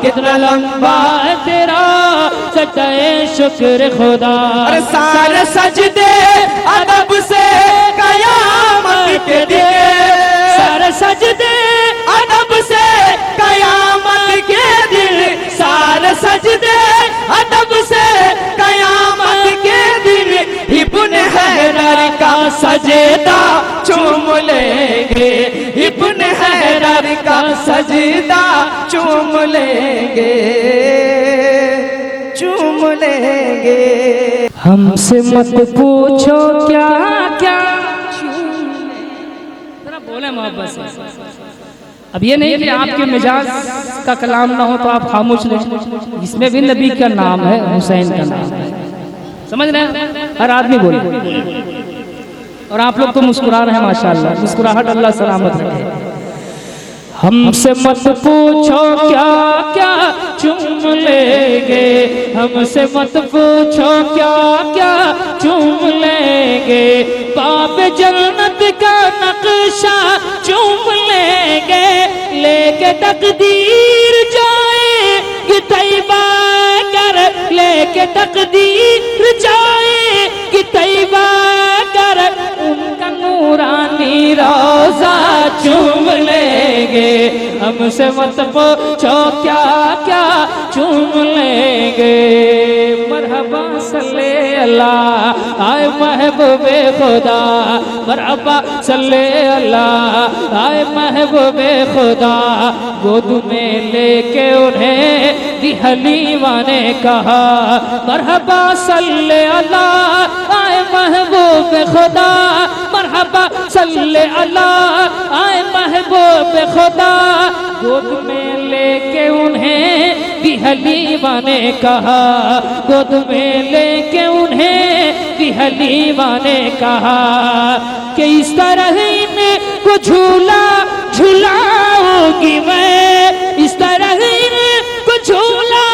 कितना लंबा तेरा सजाए शुक्र खुदा। सारे सजदे अदब से कयामत के दिन, सारे सजदे अदब से कयामत के दिन, सारे सजदे अदब से कयामत के दिन इब्ने हैदर का सजदा चूम लेंगे, इब्ने हैदर का सजदा चूम लेंगे, चूम लेंगे। हमसे मत पूछो क्या क्या, जरा बोले मोहब्बत से। अब ये नहीं कि आपके मिजाज का कलाम ना हो तो आप खामोश रहें, इसमें भी नबी का नाम है, हुसैन का नाम है, समझ रहे हैं? हर आदमी बोले। और आप लोग तो मुस्कुरा रहे हैं माशाअल्लाह, मुस्कुराहट अल्लाह सलामत रखे। हमसे मत पूछो क्या क्या चूम लेंगे, हमसे मत पूछो क्या क्या चूम लेंगे, बाब जन्नत का नक्शा चूम लेंगे, लेके तकदीर जाए तैबा कर, लेके तकदीर जाए कि तैबा कर, उनका नूरानी रोजा चूम लेंगे। हमसे मत पूछो क्या क्या चूम लेंगे। मरहबा सल्ले अल्लाह आए महबूबे खुदा, मरहबा सल्ले अल्लाह आए महबूबे खुदा, गोद में लेके उन्हें दी हलीमा ने कहा, मरहबा सल्ले अल्लाह आए महबूब खुदा, मरहबा सल्ले अल्लाह आए महबूब खुदा, गोद में लेके उन्हें दी हलीमा ने कहा, गोद में लेके उन्हें दी हलीमा ने कहा कि इस तरह इनको झूला झुलाऊंगी मैं, इस तरह इनको झूला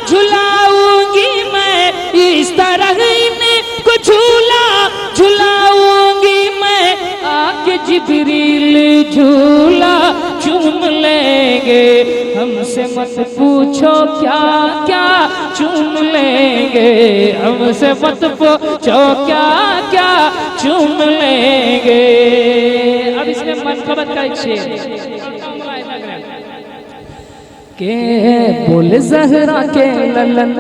झुलाऊंगी मैं, इस तरह इनको झूला झुलाऊंगी मैं, आके जिब्रील झूला चूम लेंगे। हमसे मत पूछो क्या क्या चूम लेंगे, हमसे मत पूछो क्या क्या चूम लेंगे। अब इसमें मनकबत का एक शेर के बोले ज़हरा के ललन,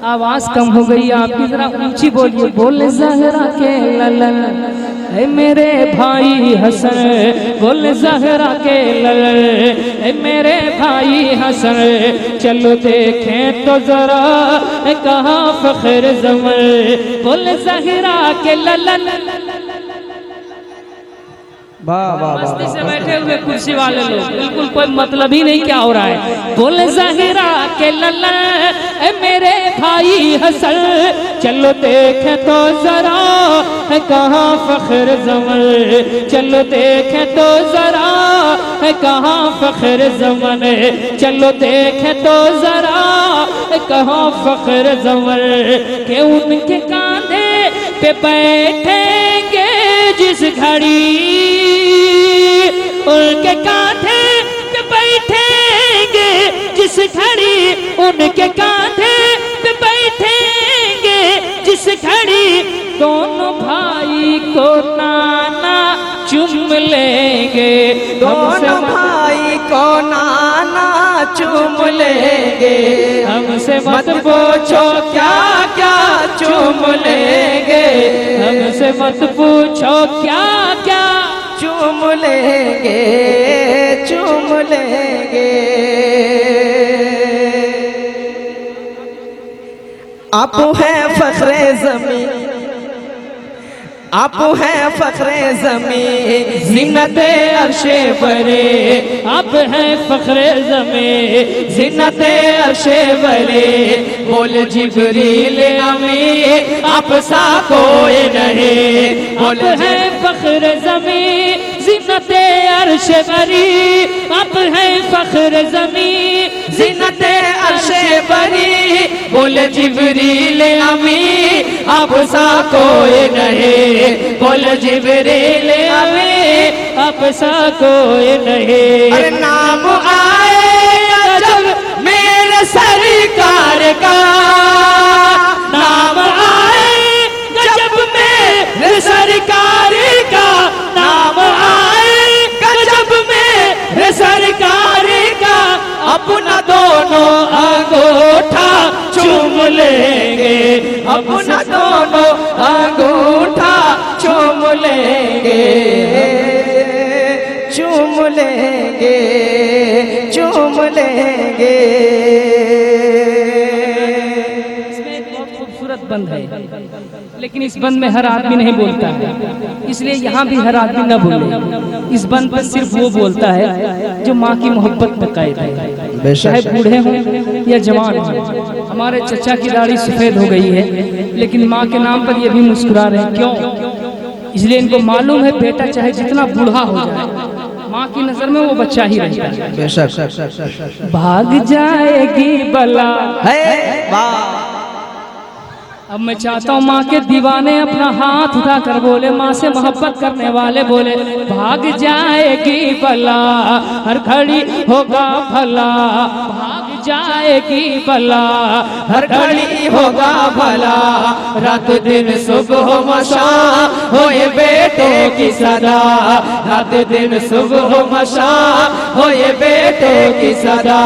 आवाज कम हो गई आपकी, जरा ऊंची बोलिए। बोले ज़हरा के ललन ए मेरे भाई हसन, बोले ज़हरा के ललन ए मेरे भाई हसन, चलो देखें तो जरा कहाँ फख्र ज़मर, बोले ज़हरा के ललन। मस्ती से बैठे हुए कुर्सी वाले लोग, बिल्कुल कोई मतलब ही नहीं क्या हो रहा है। बोले ज़हरा के लल्ला ए मेरे भाई हसन, चलो देखें तो जरा है कहाँ फख्र ज़मन, चलो देखें तो जरा है कहाँ फख्र ज़मन, चलो देखें तो जरा है कहाँ फख्र ज़मन, के उनके कांधे पे बैठेंगे जिस घड़ी, उनके कांधे पे बैठेंगे जिस घड़ी, उनके कांधे पे बैठेंगे जिस घड़ी, दोनों भाई को नाना चूम लेंगे, दोनों भाई को नाना चूम लेंगे। हमसे मत पूछो क्या क्या चूम लेंगे, हमसे मत पूछो क्या क्या चूम लेंगे, चूम लेंगे। आप है फख्रे ज़मीं, आप है फख्रे ज़मीं, ज़ीनत अर्शे बरे, आप है फख्रे ज़मीं, ज़ीनत अर्शे बरे, बोल जिब्रील अमीन आप सा कोई नहीं, बोल है फख्रे ज़मीं, ज़ीनत अर्शे बरी, आप है फख्रे ज़मीं, ज़ीनत अर्शे बरी, बोल जिब्रील अमीन आप सा कोई नहीं, बोल जिब्रील अमीन आप सा कोई नहीं। अरे नाम आए जो अपना दोनों अंगूठा चूम लेंगे, अपना दोनों अंगूठा चूम लेंगे, चूम लेंगे, चूम लेंगे। इसमें एक बहुत खूबसूरत बंद है, लेकिन इस बंद में हर आदमी नहीं बोलता है, इसलिए यहाँ भी हर आदमी न बोले। इस बंद पर सिर्फ वो बोलता है जो माँ की मोहब्बत में कैद है, चाहे बूढ़े हों या जवान हों। हमारे चचा की दाढ़ी सफेद हो गई है, लेकिन माँ के नाम पर ये भी मुस्कुरा रहे हैं। क्यों? इसलिए इनको मालूम है बेटा चाहे जितना बूढ़ा हो जाए, माँ की नजर में वो बच्चा ही रहता है। बेशक भाग जाएगी बला है। अब मैं चाहता हूँ माँ के दीवाने अपना हाथ उठाकर बोले, माँ से मोहब्बत करने वाले बोले, भाग जाएगी बला हर घड़ी होगा भला, भाग जाएगी बला हर घड़ी होगा भला, रात दिन सुबह मशा हो ये बेटों की सदा, रात दिन सुबह मशा हो ये बेटों की सदा,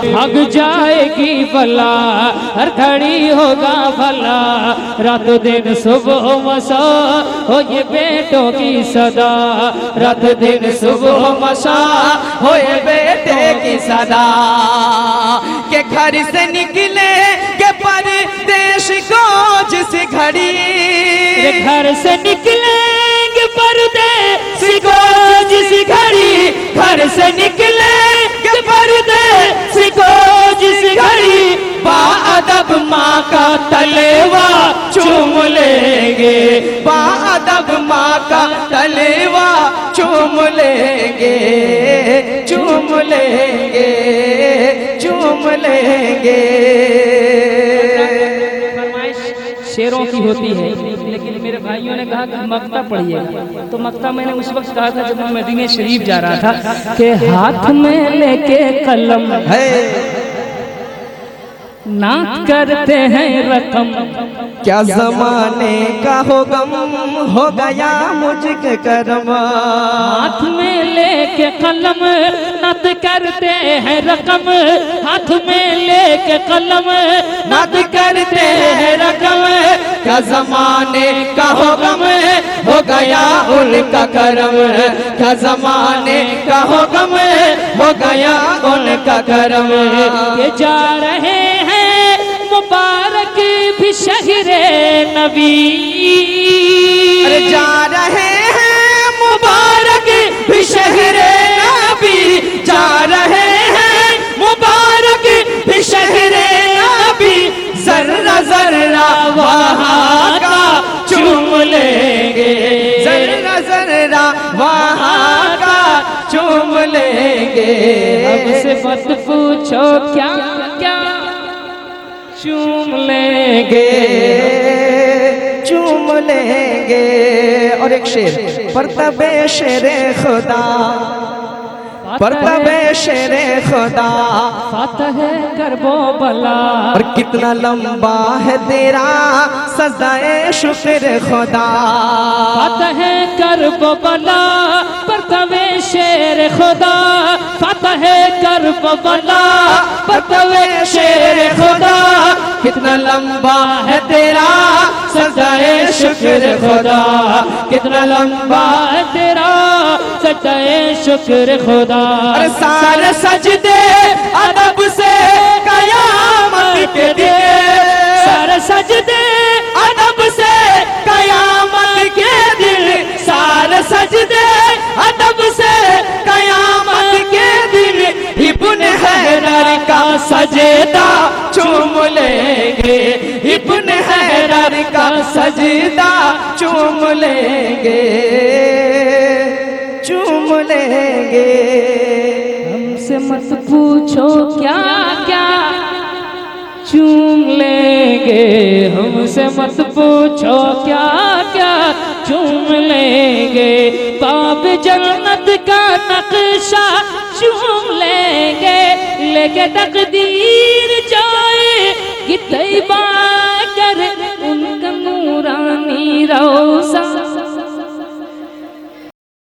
भाग जाएगी बला हर घड़ी होगा भला, रात दिन सुबह मशा हो ये बेटों की सदा, रात दिन सुबह मशा हो ये बेटे की सदा, के घर से निकले के परदेश को जिस घड़ी, घर से निकलेंगे परदेश को जिस घड़ी, घर से निकलेंगे परदेश को जिस घड़ी, बाअदब माँ का तलेवा चूम लेंगे, बाअदब माँ का तलेवा चूम लेंगे, चूम लेंगे, चूम लेंगे। शेरों की होती है, लेकिन मेरे भाइयों ने कहा कि मक्ता पढ़िएगा, तो मक्ता मैंने उस वक्त कहा था जब मैं मदीने शरीफ जा रहा था, कि हाथ में लेके कलम है नात करते हैं रकम, क्या जमाने का हो गम हो गया मुझके करम, हाथ में लेके कलम नात करते हैं रकम, हाथ में लेके कलम नात करते हैं रकम, क्या जमाने का हो गम हो गया उनका करम, क्या जमाने का हो गम हो गया उनका करम, ये जा रहे हैं मुबारक भी शहरे नबी, अरे जा रहे हैं मुबारक भी शहरे नबी, जा रहे हैं मुबारक भी शहरे नबी, जर्रा जर्रा वहाँ का चूम लेंगे, जर्रा जर्रा वहाँ का चूम लेंगे। हमसे मत पूछो क्या क्या चूम लेंगे, चूम लेंगे। और एक शेर, परतबे शेरे खुदा, परतबे शेरे खुदा, फातह करबो बला, और कितना लंबा है तेरा सजाए शुक्र खुदा, फातह करबो बला, परतबे शेर खुदा, फातह करबो बला, परतबे शेर खुदा, कितना लंबा है तेरा सजाए शुक्र खुदा, कितना लंबा है तेरा सजाए शुक्र खुदा, अरे सारे सजदे अदब से कयामत के दिन, सारे सजदे अदब से कयामत के दिन, सारे सजदे अदब से कयामत के दिन, इब्न हैदर का सजदा चूम लेंगे, इब्न हैदर का सजदा चूम लेंगे, चूम लेंगे। हमसे मत पूछो क्या क्या चूम लेंगे, हमसे मत पूछो क्या क्या चूम लेंगे, बाब जन्नत का नक्शा चूम लेंगे, लेके तकदीर जाए कि तैबा कर उनका नूरानी रहो